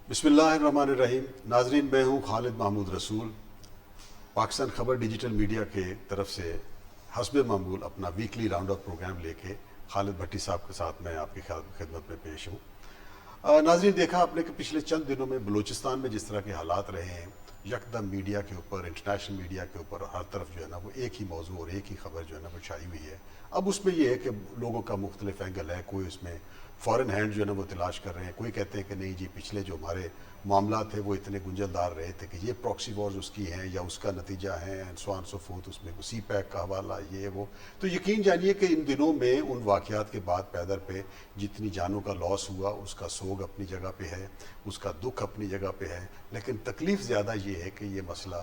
بسم اللہ الرحمن الرحیم. ناظرین، میں ہوں خالد محمود رسول. پاکستان خبر ڈیجیٹل میڈیا کے طرف سے حسب معمول اپنا ویکلی راؤنڈ اپ پروگرام لے کے خالد بھٹی صاحب کے ساتھ میں آپ کی خدمت میں پیش ہوں. ناظرین، دیکھا آپ نے کہ پچھلے چند دنوں میں بلوچستان میں جس طرح کے حالات رہے ہیں، یکدم میڈیا کے اوپر، انٹرنیشنل میڈیا کے اوپر ہر طرف جو ہے نا وہ ایک ہی موضوع اور ایک ہی خبر جو ہے نا وہ چھائی ہوئی ہے. اب اس میں یہ ہے کہ لوگوں کا مختلف اینگل ہے. کوئی اس میں فارن ہینڈ جو ہے نا وہ تلاش کر رہے ہیں، کوئی کہتے ہیں کہ نہیں جی پچھلے جو ہمارے معاملات تھے وہ اتنے گنجلدار رہے تھے کہ یہ پراکسی وارز اس کی ہیں یا اس کا نتیجہ ہے and so on so forth. اس میں سی پیک کا حوالہ یہ وہ. تو یقین جانیے کہ ان دنوں میں ان واقعات کے بعد پیدر پہ جتنی جانوں کا لاس ہوا، اس کا سوگ اپنی جگہ پہ ہے، اس کا دکھ اپنی جگہ پہ ہے، لیکن تکلیف زیادہ یہ ہے کہ یہ مسئلہ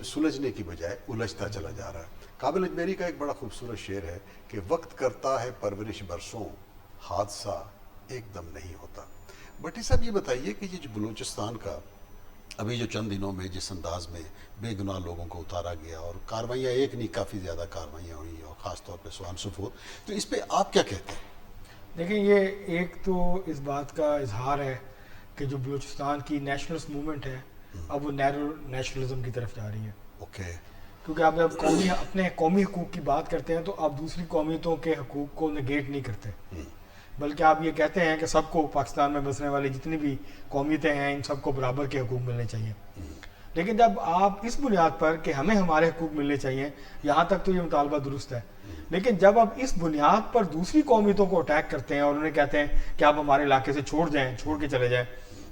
سلجھنے کی بجائے الجھتا چلا جا رہا ہے. قابل اجمیری کا ایک بڑا خوبصورت شعر ہے کہ وقت کرتا ہے پرورش برسوں، حادثہ ایک دم نہیں ہوتا. بھٹی صاحب یہ بتائیے کہ یہ جو بلوچستان کا ابھی جو چند دنوں میں جس انداز میں بے گناہ لوگوں کو اتارا گیا اور کاروائیاں ایک نہیں کافی زیادہ کاروائیاں ہوئی اور خاص طور پہ سوان سفور، تو اس پہ آپ کیا کہتے ہیں؟ دیکھیں، یہ ایک تو اس بات کا اظہار ہے کہ جو بلوچستان کی نیشنلسٹ موومنٹ ہے اب وہ نیرو نیشنلزم کی طرف جا رہی ہے. اوکے. کیونکہ آپ جب اپنے قومی حقوق کی بات کرتے ہیں تو آپ دوسری قومیتوں کے حقوق کو نگیٹ نہیں کرتے، بلکہ آپ یہ کہتے ہیں کہ سب کو، پاکستان میں بسنے والی جتنی بھی قومیتیں ہیں ان سب کو برابر کے حقوق ملنے چاہیے. لیکن جب آپ اس بنیاد پر کہ ہمیں ہمارے حقوق ملنے چاہیے، یہاں تک تو یہ مطالبہ درست ہے، لیکن جب آپ اس بنیاد پر دوسری قومیتوں کو اٹیک کرتے ہیں اور انہیں کہتے ہیں کہ آپ ہمارے علاقے سے چھوڑ کے چلے جائیں،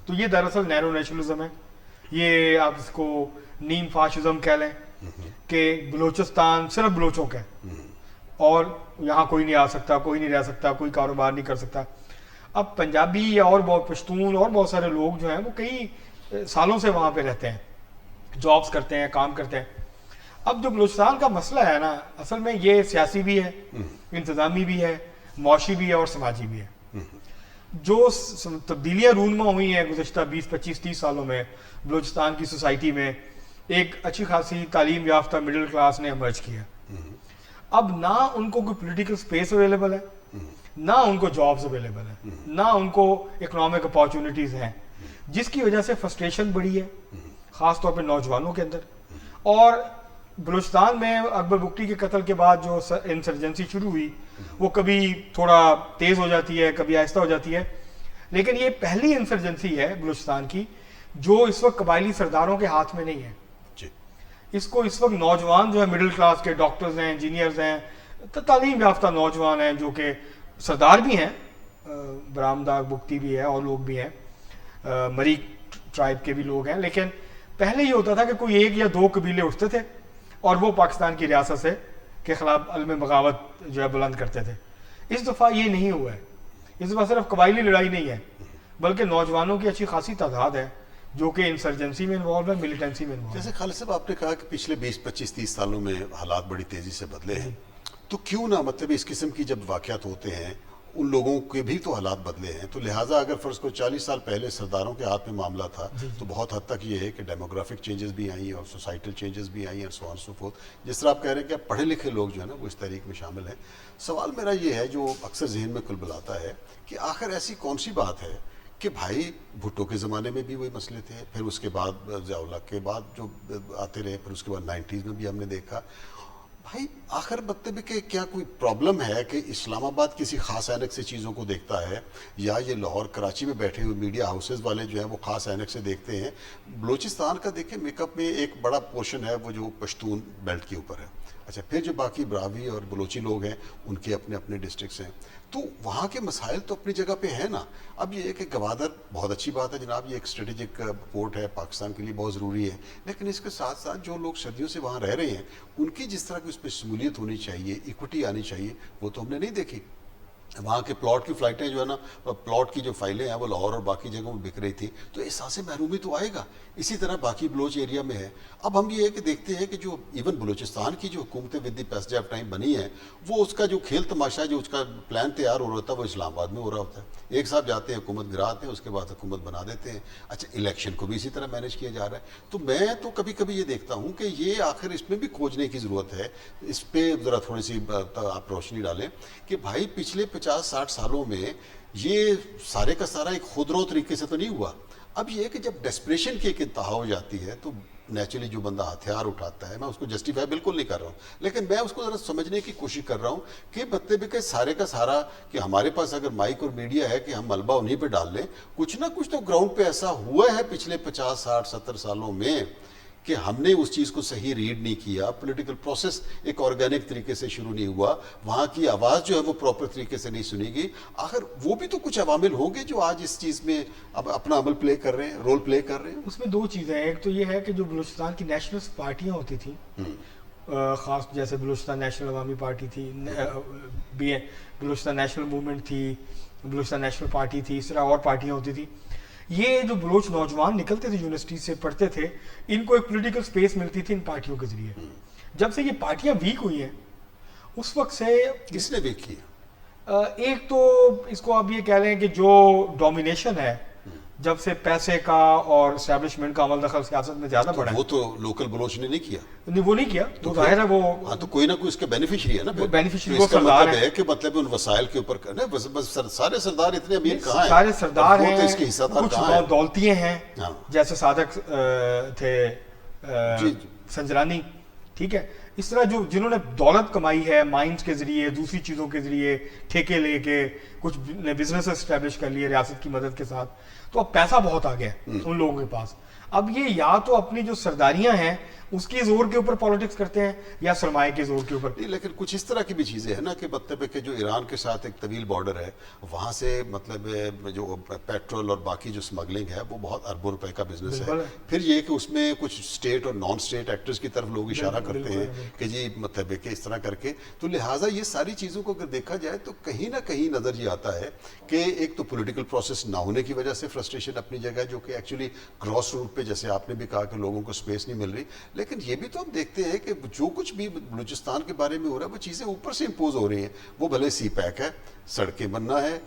تو یہ دراصل نیرو نیشنلزم ہے. یہ آپ اس کو نیم فاشزم کہہ لیں کہ بلوچستان صرف بلوچوں کا ہے اور یہاں کوئی نہیں آ سکتا، کوئی نہیں رہ سکتا، کوئی کاروبار نہیں کر سکتا. اب پنجابی یا اور بہت پشتون اور بہت سارے لوگ جو ہیں وہ کئی سالوں سے وہاں پہ رہتے ہیں، جابز کرتے ہیں، کام کرتے ہیں. اب جو بلوچستان کا مسئلہ ہے نا، اصل میں یہ سیاسی بھی ہے، انتظامی بھی ہے، معاشی بھی ہے اور سماجی بھی ہے. جو تبدیلیاں رونما ہوئی ہیں گزشتہ 20 25 30 سالوں میں بلوچستان کی سوسائٹی میں، ایک اچھی خاصی تعلیم یافتہ مڈل کلاس نے ایمرج کیا. اب نہ ان کو کوئی پولیٹیکل سپیس اویلیبل ہے، نہ ان کو جابز اویلیبل ہیں، نہ ان کو اکنامک اپارچونیٹیز ہیں، جس کی وجہ سے فرسٹریشن بڑی ہے خاص طور پہ نوجوانوں کے اندر. اور بلوچستان میں اکبر بگٹی کے قتل کے بعد جو انسرجنسی شروع ہوئی وہ کبھی تھوڑا تیز ہو جاتی ہے، کبھی آہستہ ہو جاتی ہے، لیکن یہ پہلی انسرجنسی ہے بلوچستان کی جو اس وقت قبائلی سرداروں کے ہاتھ میں نہیں ہے. اس کو اس وقت نوجوان جو ہے مڈل کلاس کے ڈاکٹرز ہیں، انجینئرز ہیں، تعلیم یافتہ نوجوان ہیں جو کہ سردار بھی ہیں، برامدہ بگٹی بھی ہے اور لوگ بھی ہیں، مری ٹرائب کے بھی لوگ ہیں. لیکن پہلے یہ ہوتا تھا کہ کوئی ایک یا دو قبیلے اٹھتے تھے اور وہ پاکستان کی ریاست سے کے خلاف علم بغاوت جو ہے بلند کرتے تھے. اس دفعہ یہ نہیں ہوا ہے. اس دفعہ صرف قبائلی لڑائی نہیں ہے بلکہ نوجوانوں کی اچھی خاصی تعداد ہے جو کہ انسرجنسی میں انوالو ہے، ملیٹنسی میں انوالو ہے. جیسے خالد صاحب آپ نے کہا کہ پچھلے 20 25 30 سالوں میں حالات بڑی تیزی سے بدلے ہیں، تو کیوں نہ مطلب اس قسم کی جب واقعات ہوتے ہیں ان لوگوں کے بھی تو حالات بدلے ہیں، تو لہٰذا اگر فرض کو 40 سال پہلے سرداروں کے ہاتھ میں معاملہ تھا تو بہت حد تک یہ ہے کہ ڈیموگرافک چینجز بھی آئی ہیں اور سوسائٹل چینجز بھی آئی ہیں اور سو آن سو فورتھ. جس طرح آپ کہہ رہے ہیں کہ اب پڑھے لکھے لوگ جو ہے نا وہ اس تحریک میں شامل ہیں. سوال میرا یہ ہے جو اکثر ذہن میں کلبلاتا ہے کہ آخر ایسی کون سی بات ہے کہ بھائی بھٹو کے زمانے میں بھی وہی مسئلے تھے، پھر اس کے بعد ضیاء الحق کے بعد جو آتے رہے، پھر اس کے بعد 90s میں بھی ہم نے دیکھا. بھائی آخر مطلب کہ کیا کوئی پرابلم ہے کہ اسلام آباد کسی خاص اینک سے چیزوں کو دیکھتا ہے، یا یہ لاہور کراچی میں بیٹھے ہوئے میڈیا ہاؤسز والے جو ہیں وہ خاص اینک سے دیکھتے ہیں؟ بلوچستان کا دیکھیں میک اپ میں ایک بڑا پورشن ہے وہ جو پشتون بیلٹ کے اوپر ہے. اچھا، پھر جو باقی براوی اور بلوچی لوگ ہیں ان کے اپنے اپنے ڈسٹرکٹس ہیں، تو وہاں کے مسائل تو اپنی جگہ پہ ہیں نا. اب یہ ہے کہ گوادر بہت اچھی بات ہے جناب، یہ ایک اسٹریٹجک پورٹ ہے، پاکستان کے لیے بہت ضروری ہے، لیکن اس کے ساتھ ساتھ جو لوگ صدیوں سے وہاں رہ رہے ہیں ان کی جس طرح کی اس پہ شمولیت ہونی چاہیے، ایکوٹی آنی چاہیے، وہ تو ہم نے نہیں دیکھی. وہاں کے پلاٹ کی فلائٹیں جو ہے نا، پلاٹ کی جو فائلیں ہیں وہ لاہور اور باقی جگہوں میں بک رہی تھی، تو احساس محرومی تو آئے گا. اسی طرح باقی بلوچ ایریا میں ہے. اب ہم یہ ہے کہ دیکھتے ہیں کہ جو ایون بلوچستان کی جو حکومت with the passage of time بنی ہے، وہ اس کا جو کھیل تماشا، جو اس کا پلان تیار ہو رہا ہوتا ہے وہ اسلام آباد میں ہو رہا ہوتا ہے. ایک صاحب جاتے ہیں حکومت گراتے ہیں، اس کے بعد حکومت بنا دیتے ہیں. اچھا، الیکشن کو بھی اسی طرح مینیج کیا جا رہا ہے. تو میں تو کبھی کبھی یہ دیکھتا ہوں کہ یہ آخر اس میں بھی کھوجنے کی ضرورت ہے. اس پہ ذرا تھوڑی سی آپ روشنی ڈالیں کہ بھائی پچھلے 50 60 سالوں میں یہ سارے کا سارا ایک خودرو طریقے سے تو نہیں ہوا. اب یہ ہے کہ جب ڈیسپریشن کی ایک انتہا ہو جاتی ہے تو نیچرلی جو بندہ ہتھیار اٹھاتا ہے، میں اس کو جسٹیفائی بالکل نہیں کر رہا ہوں، لیکن میں اس کو ذرا سمجھنے کی کوشش کر رہا ہوں کہ مطلب کہ سارے کا سارا کہ ہمارے پاس اگر مائک اور میڈیا ہے کہ ہم ملبہ انہیں پہ ڈال لیں، کچھ نہ کچھ تو گراؤنڈ پہ ایسا ہوا ہے پچھلے 50 60 70 سالوں میں کہ ہم نے اس چیز کو صحیح ریڈ نہیں کیا، پولیٹیکل پروسیس ایک آرگینک طریقے سے شروع نہیں ہوا، وہاں کی آواز جو ہے وہ پراپر طریقے سے نہیں سنی گئی. آخر وہ بھی تو کچھ عوامل ہوں گے جو آج اس چیز میں اب اپنا عمل پلے کر رہے ہیں، رول پلے کر رہے ہیں. اس میں دو چیزیں ہیں. ایک تو یہ ہے کہ جو بلوچستان کی نیشنلسٹ پارٹیاں ہوتی تھیں، خاص جیسے بلوچستان نیشنل عوامی پارٹی تھی، بلوچستان نیشنل موومنٹ تھی، بلوچستان نیشنل پارٹی تھی، اس طرح اور پارٹیاں ہوتی تھیں. یہ جو بلوچ نوجوان نکلتے تھے یونیورسٹی سے پڑھتے تھے، ان کو ایک پولیٹیکل سپیس ملتی تھی ان پارٹیوں کے ذریعے. جب سے یہ پارٹیاں ویک ہوئی ہیں اس وقت سے کس نے ویک کیا؟ ایک تو اس کو آپ یہ کہہ لیں کہ جو ڈومینیشن ہے جب سے پیسے کا اور اسٹیبلشمنٹ کا عمل دخل سیاست میں زیادہ بڑھا ہے. وہ تو لوکل بلوچ نے نہیں کیا. نہیں وہ نہیں کیا، وہ ظاہر ہے وہ ہاں تو کوئی نہ کوئی اس کے بینیفیشری ہے نا. بینیفیشری وہ سردار ہے کہ مطلب ان وسائل کے اوپر کرنا بس سارے سردار اتنے امیر کہاں ہیں؟ سارے سردار ہیں، تو اس کے حصہ دار کچھ کہاں ہیں؟ دولتیے ہیں جیسے صادق تھے سنجرانی، ٹھیک ہے، اس طرح جو جنہوں نے دولت کمائی ہے مائنز کے ذریعے، دوسری چیزوں کے ذریعے، ٹھیکے لے کے کچھ نے بزنس اسٹیبلش کر لیے ریاست کی مدد کے ساتھ، تو اب پیسہ بہت آ گیا ان لوگوں کے پاس. اب یہ یا تو اپنی جو سرداریاں ہیں اس کی زور کے اوپر پالیٹکس کرتے ہیں یا سرمایہ کے زور کے اوپر. نہیں لیکن کچھ اس طرح کی بھی چیزیں ہیں نا کہ مطلب کہ جو ایران کے ساتھ ایک طویل بارڈر ہے، وہاں سے مطلب جو پیٹرول اور باقی جو سمگلنگ ہے وہ بہت اربوں روپے کا بزنس ہے. پھر یہ کہ اس میں کچھ اسٹیٹ اور نان اسٹیٹ ایکٹرز کی طرف لوگ اشارہ کرتے ہیں کہ جی مطلب کہ اس طرح کر کے، تو لہٰذا یہ ساری چیزوں کو اگر دیکھا جائے تو کہیں نہ کہیں نظر یہ آتا ہے کہ ایک تو پولیٹیکل پروسیس نہ ہونے کی وجہ سے فرسٹریشن اپنی جگہ، جو کہ ایکچولی گراس روٹ پہ جیسے آپ نے بھی کہا کہ لوگوں کو سپیس نہیں مل رہی. لیکن یہ بھی تو ہم دیکھتے ہیں کہ جو کچھ بھی بلوچستان کے بارے میں ہو رہا ہے وہ چیزیں اوپر سے امپوز ہو رہی ہیں. وہ بھلے سی پیک ہے، سڑکیں بننا ہے،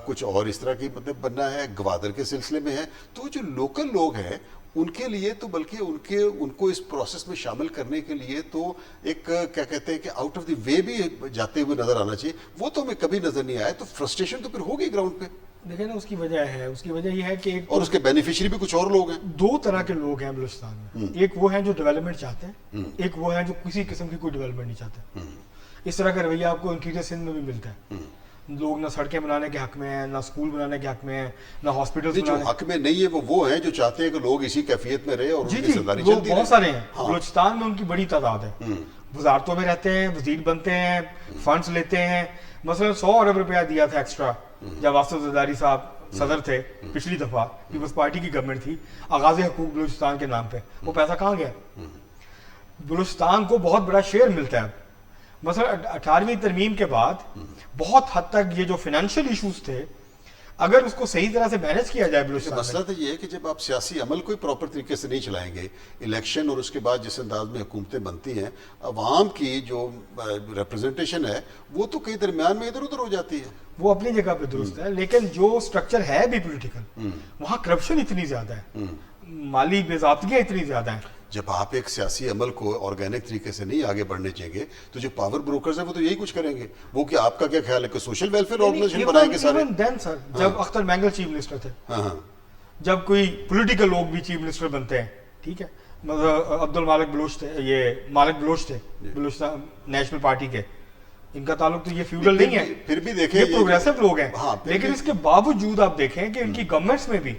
کچھ اور اس طرح کی مطلب بننا ہے، گوادر کے سلسلے میں ہے، تو جو لوکل لوگ ہیں ان کے لیے تو بلکہ ان کو اس پروسیس میں شامل کرنے کے لیے تو ایک کیا کہتے ہیں کہ آؤٹ آف دی وے بھی جاتے ہوئے نظر آنا چاہیے. وہ تو ہمیں کبھی نظر نہیں آیا. تو فرسٹریشن تو پھر ہوگی گراؤنڈ پہ. دیکھیں نا اس کی وجہ ہے، اس کی وجہ یہ ہے کہ اور اس کے بینیفیشری بھی کچھ اور لوگ ہیں. دو طرح کے لوگ ہیں بلوچستان میں. ایک وہ ہیں جو ڈیولپمنٹ چاہتے ہیں، ایک وہ ہیں جو کسی قسم کی کوئی ڈیولپمنٹ نہیں چاہتے. اس طرح کا رویہ آپ کو انٹیریئر سندھ میں بھی ملتا ہے. لوگ نہ سڑکیں بنانے کے حق میں ہیں، نہ اسکول بنانے کے حق میں ہیں، نہ ہاسپٹل جو حق میں نہیں ہے وہ ہیں جو چاہتے ہیں کہ لوگ اسی کیفیت میں رہے اور جی جی وہ بہت سارے ہیں. بلوچستان میں ان کی بڑی تعداد ہے، وزارتوں میں رہتے ہیں، وزیر بنتے ہیں، فنڈز لیتے ہیں. مثلا 100 ارب روپیہ دیا تھا ایکسٹرا جب آصف زرداری صاحب صدر تھے پچھلی دفعہ، پیپلز پارٹی کی گورنمنٹ تھی، آغاز حقوق بلوچستان کے نام پہ. وہ پیسہ کہاں گیا؟ بلوچستان کو بہت بڑا شیئر ملتا ہے. مثلا 18ویں ترمیم کے بعد بہت حد تک یہ جو فائنینشیل ایشوز تھے اگر اس کو صحیح طرح سے مینیج کیا جائے بلوچستان میں. مسئلہ تو یہ ہے کہ جب آپ سیاسی عمل کو پراپر طریقے سے نہیں چلائیں گے، الیکشن اور اس کے بعد جس انداز میں حکومتیں بنتی ہیں، عوام کی جو ریپرزنٹیشن ہے وہ تو کئی درمیان میں ادھر ادھر ہو جاتی ہے. وہ اپنی جگہ پہ درست ہے، لیکن جو سٹرکچر ہے بھی پولیٹیکل، وہاں کرپشن اتنی زیادہ ہے، مالی بے ضابطگیاں اتنی زیادہ ہیں. جب آپ ایک سیاسی عمل کو آرگینک طریقے سے نہیں آگے بڑھنے چاہیں گے تو جو پاور بروکرز ہیں وہ تو یہی کچھ کریں گے. وہ کہ آپ کا کیا خیال ہے کہ سوشل ویلفیئر آرگنائزیشن بنائیں گے سارے؟ سر جب اختر مینگل چیف منسٹر تھے، جب کوئی پولیٹیکل لوگ بھی چیف منسٹر بنتے ہیں، ٹھیک ہے، مطلب عبد المالک بلوچ تھے، یہ مالک بلوچ تھے بلوچستان نیشنل پارٹی کے، ان کا تعلق تو یہ فیوڈل نہیں ہے، پھر بھی دیکھیں یہ پروگریسو لوگ ہیں. لیکن اس کے باوجود آپ دیکھیں کہ ان کی گورنمنٹس میں بھی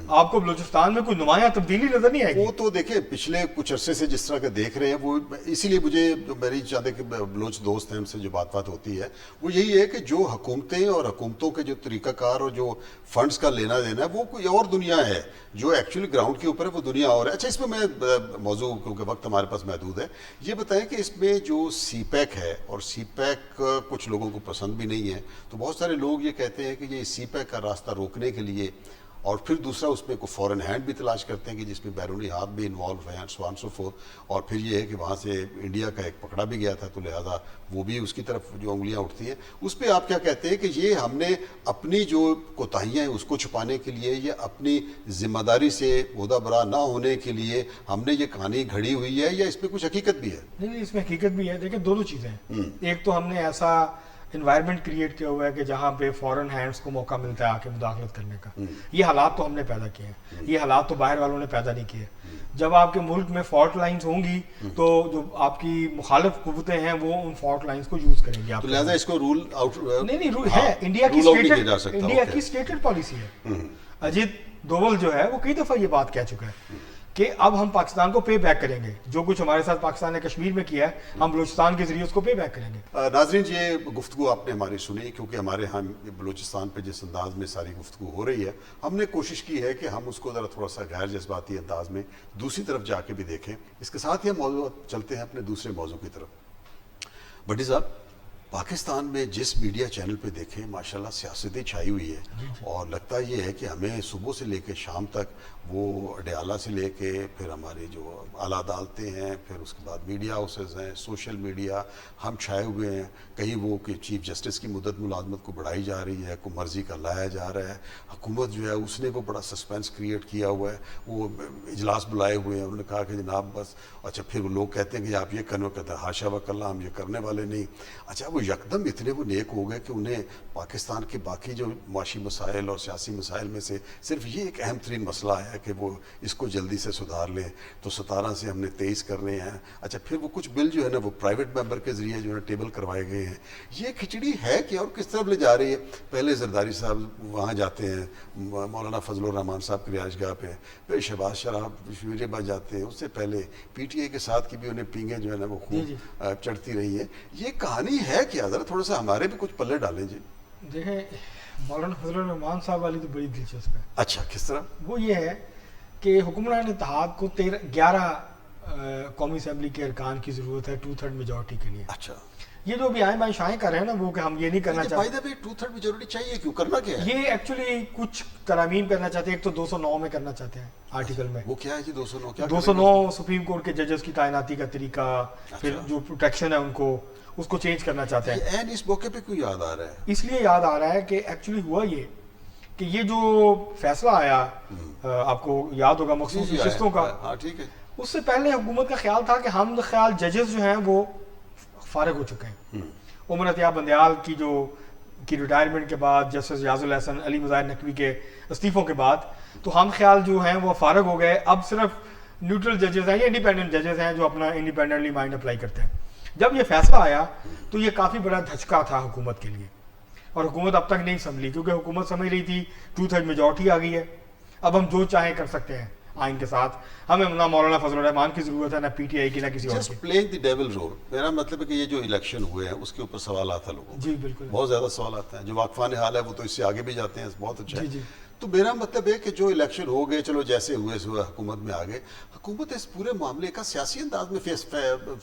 آپ کو بلوچستان میں کوئی نمایاں تبدیلی نظر نہیں آئے گی. وہ تو دیکھیں پچھلے کچھ عرصے سے جس طرح کا دیکھ رہے ہیں، وہ اسی لیے مجھے میری چاہتے کہ بلوچ دوست ہیں ان سے جو بات ہوتی ہے وہ یہی ہے کہ جو حکومتیں اور حکومتوں کے جو طریقہ کار اور جو فنڈز کا لینا دینا ہے وہ کوئی اور دنیا ہے، جو ایکچولی گراؤنڈ کے اوپر ہے وہ دنیا اور ہے. اچھا اس میں موضوع کیونکہ وقت ہمارے پاس محدود ہے، یہ بتائیں کہ اس میں جو سی پیک ہے، اور سی پیک کچھ لوگوں کو پسند بھی نہیں ہے، تو بہت سارے لوگ یہ کہتے ہیں کہ یہ سی پیک کا راستہ روکنے کے لیے، اور پھر دوسرا اس میں کوئی فورن ہینڈ بھی تلاش کرتے ہیں کہ جس میں بیرونی ہاتھ بھی انوالو ہیں، سو آن سو فورتھ. اور پھر یہ ہے کہ وہاں سے انڈیا کا ایک پکڑا بھی گیا تھا، تو لہٰذا وہ بھی اس کی طرف جو انگلیاں اٹھتی ہیں. اس پہ آپ کیا کہتے ہیں کہ یہ ہم نے اپنی جو کوتاہیاں ہیں اس کو چھپانے کے لیے یا اپنی ذمہ داری سے عہدہ برا نہ ہونے کے لیے ہم نے یہ کہانی گھڑی ہوئی ہے، یا اس میں کچھ حقیقت بھی ہے؟ نہیں، اس میں حقیقت بھی ہے. دیکھیں دونوں چیزیں ہیں. ایک تو ہم نے ایسا انوائرمنٹ کریٹ کیا ہوا ہے کہ جہاں پہ فورن ہینڈز کو موقع ملتا ہے آ کے مداخلت کرنے کا. یہ حالات تو ہم نے پیدا کیے ہیں, یہ حالات تو باہر والوں نے پیدا نہیں کیے. جب آپ کے ملک میں فالٹ لائنز ہوں گی تو جو آپ کی مخالف قوتیں ہیں وہ ان فالٹ لائنز کو یوز کریں گی. آپ لہٰذا اس کو رول آؤٹ نہیں رول ہے, انڈیا کی اسٹیٹڈ پالیسی ہے. اجیت دوول جو ہے وہ کئی دفعہ یہ بات کہہ چکا ہے کہ اب ہم پاکستان کو پے بیک کریں گے, جو کچھ ہمارے ساتھ پاکستان نے کشمیر میں کیا ہے ہم بلوچستان کے ذریعے اس کو پے بیک کریں گے. ناظرین یہ گفتگو آپ نے ہماری سنی, کیونکہ ہمارے ہاں بلوچستان پہ جس انداز میں ساری گفتگو ہو رہی ہے, ہم نے کوشش کی ہے کہ ہم اس کو ذرا تھوڑا سا غیر جذباتی انداز میں دوسری طرف جا کے بھی دیکھیں. اس کے ساتھ ہی ہم موضوع چلتے ہیں اپنے دوسرے موضوع کی طرف. بھٹی صاحب, پاکستان میں جس میڈیا چینل پہ دیکھیں ماشاءاللہ سیاستیں چھائی ہوئی ہے, اور لگتا یہ ہے کہ ہمیں صبح سے لے کے شام تک وہ اڈیالہ سے لے کے پھر ہماری جو اعلیٰ عدالتیں ہیں, پھر اس کے بعد میڈیا ہاؤسز ہیں, سوشل میڈیا, ہم چھائے ہوئے ہیں. کہیں وہ کہ چیف جسٹس کی مدت ملازمت کو بڑھائی جا رہی ہے, کو مرضی کا لایا جا رہا ہے. حکومت جو ہے اس نے وہ بڑا سسپینس کریٹ کیا ہوا ہے, وہ اجلاس بلائے ہوئے ہیں, انہوں نے کہا کہ جناب بس. اچھا پھر وہ لوگ کہتے ہیں کہ آپ یہ کرنے, کہتے ہیں ہاشا وکلّہ ہم یہ کرنے والے نہیں. اچھا وہ یکدم اتنے وہ نیک ہو گئے کہ انہیں پاکستان کے باقی جو معاشی مسائل اور سیاسی مسائل میں سے صرف یہ ایک اہم ترین مسئلہ ہے کہ وہ اس کو جلدی سے سدھار لیں. تو 17 سے ہم نے 23 کرنے ہیں. اچھا پھر وہ کچھ بل جو ہے نا وہ پرائیویٹ ممبر کے ذریعے جو ہے ٹیبل کروائے گئے ہیں. یہ کھچڑی ہے کہ اور کس طرف لے جا رہی ہے؟ پہلے زرداری صاحب وہاں جاتے ہیں مولانا فضل الرحمان صاحب کی رہائش گاہ پہ, پھر شہباز شراب شویرے بعد جاتے ہیں, اس سے پہلے پی ٹی آئی کے ساتھ کی بھی انہیں پینگیں جو ہے نا وہ خوب چڑھتی رہی ہیں. یہ کہانی ہے کیا؟ ذرا تھوڑا سا ہمارے بھی کچھ پلے ڈالیں جی. دیکھیں مولانا فضل الرحمان صاحب والی تو بڑی دلچسپ ہے. اچھا کس طرح؟ وہ یہ ہے کہ حکمران اتحاد کو 11 قومی اسمبلی کے ارکان کی ضرورت ہے 2/3 میجورٹی کے لیے. اچھا یہ جو بھی آئیں شائیں کر رہے ہیں نا وہ کہ ہم یہ نہیں کرنا چاہتے. 2/3 میجورٹی چاہیے کیوں, کرنا کیا ہے؟ یہ ایکچولی کچھ ترامیم کرنا چاہتے ہیں. ایک تو 209 میں کرنا چاہتے ہیں آرٹیکل میں. وہ کیا ہے جی 209؟ کیا 209 سپریم کورٹ کے ججز کی تعیناتی کا طریقہ, پھر جو پروٹیکشن ہے ان کو, اس کو چینج کرنا چاہتے ہیں. این اس موقع پہ کیوں یاد آ رہا ہے؟ اس لیے یاد آ رہا ہے کہ ایکچولی ہوا یہ کہ یہ جو فیصلہ آیا آپ کو یاد ہوگا مخصوص نشستوں کا, ہاں ٹھیک ہے, اس سے پہلے حکومت کا خیال تھا کہ ہم خیال ججز جو ہیں وہ فارغ ہو چکے ہیں. عمر عطیہ بندیال کی ریٹائرمنٹ کے بعد, جسٹس ریاض الحسن, علی مظاہر نقوی کے استعفوں کے بعد, تو ہم خیال جو ہیں وہ فارغ ہو گئے. اب صرف نیوٹرل ججز ہیں یا انڈیپینڈنٹ ججز ہیں جو اپنا انڈیپینڈنٹلی مائنڈ اپلائی کرتے ہیں. جب یہ فیصلہ آیا تو یہ کافی بڑا دھچکا تھا حکومت کے لیے, اور حکومت اب تک نہیں سنبھلی کیونکہ حکومت سمجھ رہی تھی 2/3 میجورٹی آ گئی ہے, اب ہم جو چاہیں کر سکتے ہیں آئین کے ساتھ, ہمیں نہ مولانا فضل الرحمان کی ضرورت ہے, نہ پی ٹی آئی کی, نہ کسی اور کی. پلینگ دی ڈیول رول. میرا مطلب ہے کہ یہ جو الیکشن ہوئے ہیں اس کے اوپر سوالات ہیں لوگوں. جی بالکل, بہت زیادہ سوالات ہیں. جو واقفان حال ہے وہ تو اس سے آگے بھی جاتے ہیں, بہت اچھا ہے. جی. تو میرا مطلب ہے کہ جو الیکشن ہو گئے, چلو جیسے ہوئے حکومت میں آ گئے, حکومت اس پورے معاملے کا سیاسی انداز میں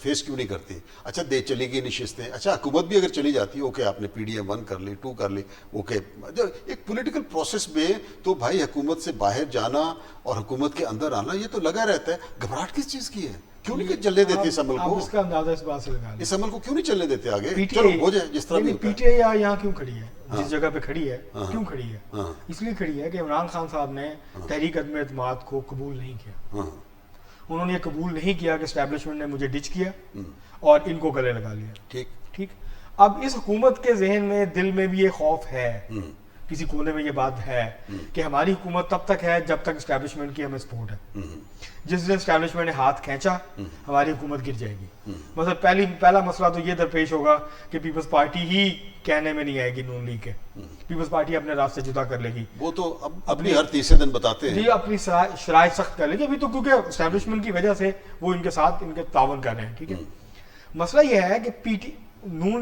فیس کیوں نہیں کرتی؟ اچھا چلی گئی نشستیں, اچھا حکومت بھی اگر چلی جاتی, اوکے آپ نے PDM 1 کر لی, 2 کر لی, اوکے, ایک پولیٹیکل پروسیس میں تو بھائی حکومت سے باہر جانا اور حکومت کے اندر آنا یہ تو لگا رہتا ہے. گھبراہٹ کس چیز کی ہے؟ کیوں نہیں چلنے دیتے اس عمل کو؟ اس کا اندازہ اس بات سے لگا لیں, اس عمل کو کیوں نہیں چلنے دیتے آگے؟ چلو ہو جائے جس طرح بھی. پی ٹی آئی یہاں کیوں کھڑی ہے, جس جگہ پہ کھڑی ہے کیوں کھڑی ہے؟ اس لیے کھڑی ہے کہ عمران خان صاحب نے تحریک عدم اعتماد کو قبول نہیں کیا. انہوں نے یہ قبول نہیں کیا کہ اسٹیبلشمنٹ نے مجھے ڈچ کیا اور ان کو گلے لگا لیا. ٹھیک, اب اس حکومت کے ذہن میں, دل میں بھی یہ خوف ہے, کسی کونے میں یہ بات ہے کہ ہماری حکومت تب تک ہے جب تک اسٹیبلشمنٹ کی ہمیں سپورٹ ہے. جس دن اسٹیبلشمنٹ نے ہاتھ کھینچا ہماری حکومت گر جائے گی. مطلب پہلا مسئلہ تو یہ درپیش ہوگا کہ پیپلز پارٹی ہی کہنے میں نہیں آئے گی نون لیگ کے, پیپلز پارٹی اپنے راستے جدا کر لے گی. وہ تو اپنی ہر تیسرے دن بتاتے ہیں, جی اپنی شرائط سخت کر لے گی ابھی تو, کیونکہ اسٹیبلشمنٹ کی وجہ سے وہ ان کے ساتھ ان کے تعاون کر رہے ہیں. ٹھیک ہے, مسئلہ یہ ہے کہ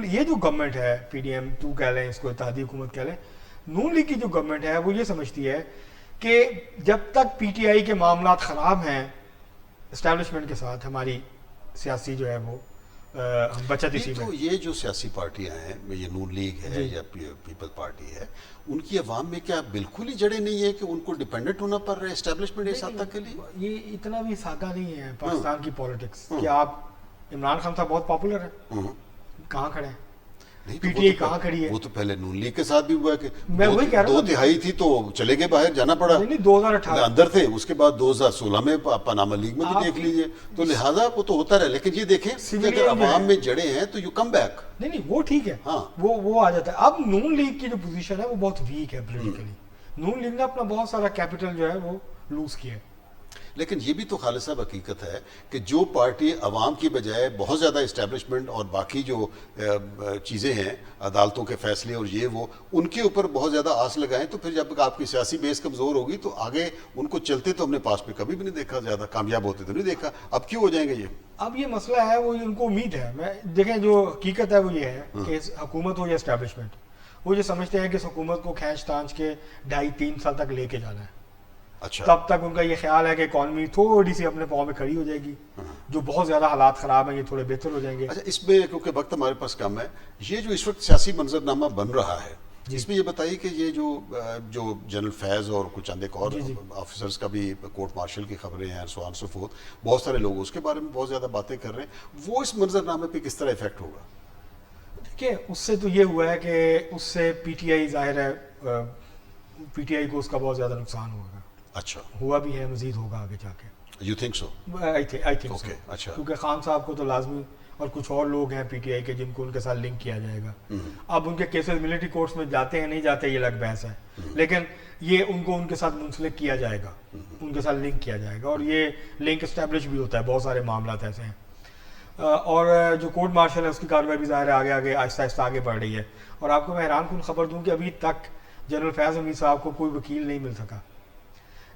یہ جو گورنمنٹ ہے, PDM 2 کہہ لیں اس کو, اتحادی حکومت کہہ لیں, نون لیگ کی جو گورنمنٹ ہے وہ یہ سمجھتی ہے کہ جب تک PTI کے معاملات خراب ہیں اسٹیبلشمنٹ کے ساتھ, ہماری سیاسی جو ہے وہ بچت اسی میں. تو یہ جو سیاسی پارٹیاں ہیں, یہ نون لیگ ہے یا پیپل پارٹی ہے, ان کی عوام میں کیا بالکل ہی جڑے نہیں ہے کہ ان کو ڈیپینڈنٹ ہونا پڑ رہا ہے اسٹیبلشمنٹ اس حد تک کے لیے؟ یہ اتنا بھی سادہ نہیں ہے پاکستان کی پالیٹکس کہ آپ, عمران خان صاحب بہت پاپولر ہیں, کہاں کھڑے ہیں, نہیں پی ٹی آئی کہاں کھڑی ہے. وہ تو پہلے نون لیگ کے ساتھ بھی ہوا ہے کہ میں وہی کہہ رہا ہوں 2/3 تھی تو چلے گئے باہر, جانا پڑا. نہیں 2018 اندر تھے, اس کے بعد 2016 میں پاناما لیگ میں بھی دیکھ لیجئے. تو لہٰذا وہ تو ہوتا رہے, لیکن یہ دیکھیں کہ اگر عوام میں جڑے ہیں تو یو کم بیک. نہیں وہ ٹھیک ہے, ہاں وہ آ جاتا ہے. اب نون لیگ کی جو پوزیشن ہے وہ بہت ویک ہے پولیٹیکلی. نون لیگ نے اپنا بہت سارا کیپٹل جو ہے وہ لوز کیا ہے. لیکن یہ بھی تو خالد صاحب حقیقت ہے کہ جو پارٹی عوام کی بجائے بہت زیادہ اسٹیبلشمنٹ اور باقی جو چیزیں ہیں, عدالتوں کے فیصلے اور یہ وہ, ان کے اوپر بہت زیادہ آس لگائیں, تو پھر جب آپ کی سیاسی بیس کمزور ہوگی تو آگے ان کو چلتے تو ہم نے پاس میں کبھی بھی نہیں دیکھا, زیادہ کامیاب ہوتے تو نہیں دیکھا. اب کیوں ہو جائیں گے یہ؟ اب یہ مسئلہ ہے, وہ ان کو امید ہے. میں دیکھیں جو حقیقت ہے وہ یہ ہے کہ حکومت ہو یا اسٹیبلشمنٹ, وہ یہ سمجھتے ہیں کہ اس حکومت کو کھینچ تانچ کے 2.5-3 سال تک لے کے جانا ہے. اچھا, تب تک ان کا یہ خیال ہے کہ اکانومی تھوڑی سی اپنے پاؤں میں کھڑی ہو جائے گی, جو بہت زیادہ حالات خراب ہیں یہ تھوڑے بہتر ہو جائیں گے. اچھا اس میں کیونکہ وقت ہمارے پاس کم ہے, یہ جو اس وقت سیاسی منظرنامہ بن رہا ہے اس میں یہ بتائیے کہ یہ جو جنرل فیض اور کچھ چند ایک اور آفیسرز کا بھی کورٹ مارشل کی خبریں ہیں, سو آن سو فورتھ, بہت سارے لوگ اس کے بارے میں بہت زیادہ باتیں کر رہے ہیں, وہ اس منظرنامے پہ کس طرح افیکٹ ہوگا؟ دیکھیں اس سے تو یہ ہوا ہے کہ اس سے پی ٹی آئی ظاہر ہے, پی ٹی آئی کو اس کا بہت زیادہ نقصان ہوگا. اچھا, ہوا بھی ہے, مزید ہوگا آگے جا کے. You think so? I think so. اچھا, کیونکہ خان صاحب کو تو لازمی, اور کچھ اور لوگ ہیں پی ٹی آئی کے جن کو ان کے ساتھ لنک کیا جائے گا. اب ان کے کیسز ملٹری کورٹس میں جاتے ہیں نہیں جاتے یہ الگ بحث ہے, لیکن یہ ان کو ان کے ساتھ منسلک کیا جائے گا, ان کے ساتھ لنک کیا جائے گا, اور یہ لنک اسٹیبلش بھی ہوتا ہے. بہت سارے معاملات ایسے ہیں. اور جو کورٹ مارشل ہے اس کی کارروائی بھی ظاہر ہے آگے آگے آہستہ آہستہ آگے بڑھ رہی ہے. اور آپ کو میں حیران کن خبر دوں کہ ابھی تک جنرل فیض حمید صاحب کو کوئی وکیل نہیں مل سکا.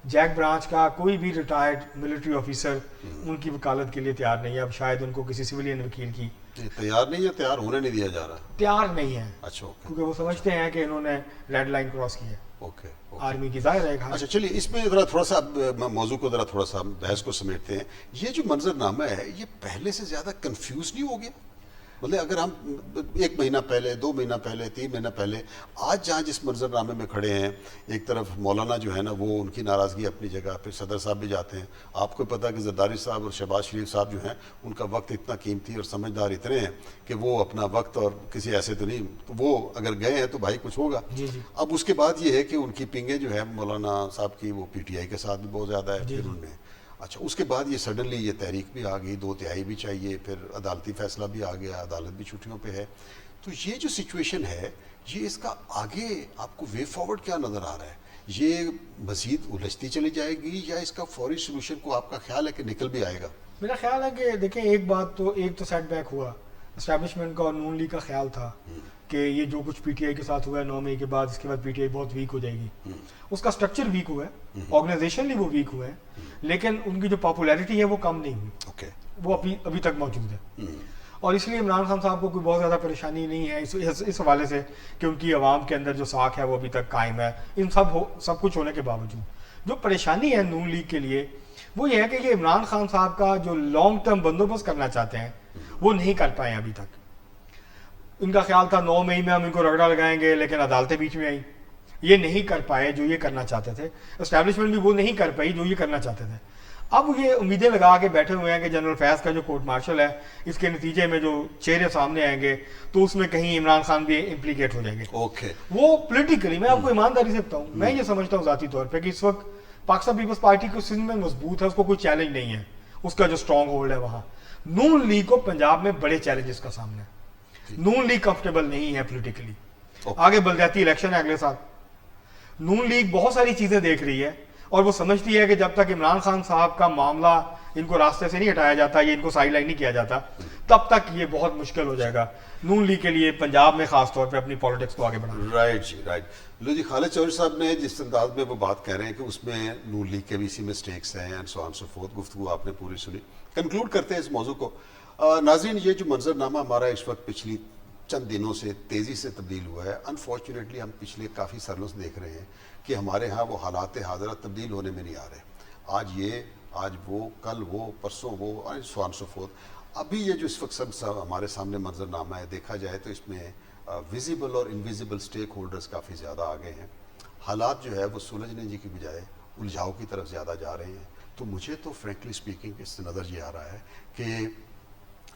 جیک برانچ کا کوئی بھی ریٹائرڈ ملٹری آفیسر ان کی وکالت کے لیے تیار نہیں ہے. اب شاید ان کو کسی سویلین وکیل کی تیار نہیں ہے, تیار ہونے نہیں دیا جا رہا, تیار نہیں ہے. اچھا, کیونکہ وہ سمجھتے ہیں کہ انہوں نے ریڈ لائن کراس کی ہے. اوکے, آرمی کی ظاہر ہے. اچھا چلیے اس میں ذرا تھوڑا سا موضوع کو ذرا تھوڑا سا بحث کو سمیٹتے ہیں. یہ جو منظرنامہ ہے یہ پہلے سے زیادہ کنفیوز نہیں ہو گیا؟ مطلب اگر ہم 1 مہینہ پہلے, 2 مہینہ پہلے, 3 مہینہ پہلے, آج جہاں جس منظرنامے میں کھڑے ہیں, ایک طرف مولانا جو ہے نا وہ ان کی ناراضگی اپنی جگہ, پھر صدر صاحب بھی جاتے ہیں. آپ کو پتہ کہ زرداری صاحب اور شہباز شریف صاحب جو ہیں ان کا وقت اتنا قیمتی اور سمجھدار اتنے ہیں کہ وہ اپنا وقت, اور کسی ایسے تو نہیں, وہ اگر گئے ہیں تو بھائی کچھ ہوگا. اب اس کے بعد یہ ہے کہ ان کی پنگیں جو ہے مولانا صاحب کی وہ پی ٹی آئی کے ساتھ بھی بہت زیادہ ہے. پھر انہوں نے اچھا اس کے بعد یہ سڈنلی یہ تحریک بھی آ گئی, 2/3 بھی چاہیے, پھر عدالتی فیصلہ بھی آ گیا, عدالت بھی چھٹیوں پہ ہے. تو یہ جو سچویشن ہے یہ اس کا آگے آپ کو وے فارورڈ کیا نظر آ رہا ہے؟ یہ مزید الجھتی چلی جائے گی یا اس کا فوری سلوشن کو آپ کا خیال ہے کہ نکل بھی آئے گا؟ میرا خیال ہے کہ دیکھیں ایک تو سیٹ بیک ہوا اسٹیبلشمنٹ کا, اور نون لیگ کا خیال تھا کہ یہ جو کچھ پی ٹی آئی کے ساتھ ہوا ہے 9 مئی کے بعد, اس کے بعد پی ٹی آئی بہت ویک ہو جائے گی. اس کا سٹرکچر ویک ہوا ہے, آرگنائزیشنلی وہ ویک ہوا ہے, لیکن ان کی جو پاپولیرٹی ہے وہ کم نہیں ہوئی. وہ ابھی تک موجود ہے. اور اس لیے عمران خان صاحب کو کوئی بہت زیادہ پریشانی نہیں ہے اس حوالے سے کہ ان کی عوام کے اندر جو ساکھ ہے وہ ابھی تک قائم ہے. ان سب کچھ ہونے کے باوجود جو پریشانی ہے نون لیگ کے لیے وہ یہ ہے کہ یہ عمران خان صاحب کا جو لانگ ٹرم بندوبست کرنا چاہتے ہیں وہ نہیں کر پائے ابھی تک. ان کا خیال تھا 9 مئی میں ہم ان کو رگڑا لگائیں گے, لیکن عدالتیں بیچ میں آئیں. یہ نہیں کر پائے جو یہ کرنا چاہتے تھے. اسٹیبلشمنٹ بھی وہ نہیں کر پائی جو یہ کرنا چاہتے تھے. اب یہ امیدیں لگا کے بیٹھے ہوئے ہیں کہ جنرل فیض کا جو کورٹ مارشل ہے اس کے نتیجے میں جو چہرے سامنے آئیں گے تو اس میں کہیں عمران خان بھی امپلیکیٹ ہو جائیں گے. وہ پولیٹیکلی میں آپ کو ایمانداری سے بتاؤں, میں یہ سمجھتا ہوں ذاتی طور پہ کہ اس وقت پاکستان پیپلز پارٹی کی سندھ میں مضبوط ہے, اس کو کوئی چیلنج نہیں ہے, اس کا جو اسٹرانگ ہولڈ ہے وہاں. نون لیگ کو پنجاب میں بڑے چیلنجز کا سامنا ہے. نون لیگ کمفرٹیبل نہیں ہے پولیٹیکلی. آگے بلدیاتی الیکشن ہے اگلے سال. نون لیگ بہت ساری چیزیں دیکھ رہی ہے اور وہ سمجھتی ہے کہ جب تک عمران خان صاحب کا معاملہ ان کو راستے سے نہیں ہٹایا جاتا, یہ ان کو سائیڈ لائن نہیں کیا جاتا, تب تک یہ بہت مشکل ہو جائے گا نون لیگ کے لیے پنجاب میں خاص طور پہ اپنی پالیٹکس کو آگے بڑھانا. رائٹ جی, رائٹ. لو جی, خالد چودھری صاحب نے جس انداز میں وہ بات کہہ رہے ہیں کہ اس میں نون لیگ کے بھی اسی مسٹیکس ہیں and so on so forth, گفتگو آپ نے پوری سنی. کنکلوڈ کرتے ہیں اس موضوع کو. ناظرین, یہ جو منظرنامہ ہمارا اس وقت پچھلی چند دنوں سے تیزی سے تبدیل ہوا ہے, انفارچونیٹلی ہم پچھلے کافی سالوں سے دیکھ رہے ہیں کہ ہمارے ہاں وہ حالات حاضرہ تبدیل ہونے میں نہیں آ رہے. آج یہ, آج وہ, کل وہ, پرسوں وہ, سو آن سو فورتھ. ابھی یہ جو اس وقت سب ہمارے سامنے منظرنامہ ہے, دیکھا جائے تو اس میں ویزیبل اور انویزیبل سٹیک ہولڈرز کافی زیادہ آگے ہیں. حالات جو ہے وہ سلجھنے جی کی بجائے الجھاؤ کی طرف زیادہ جا رہے ہیں. تو مجھے تو فرینکلی اسپیکنگ اس سے نظر یہ آ رہا ہے کہ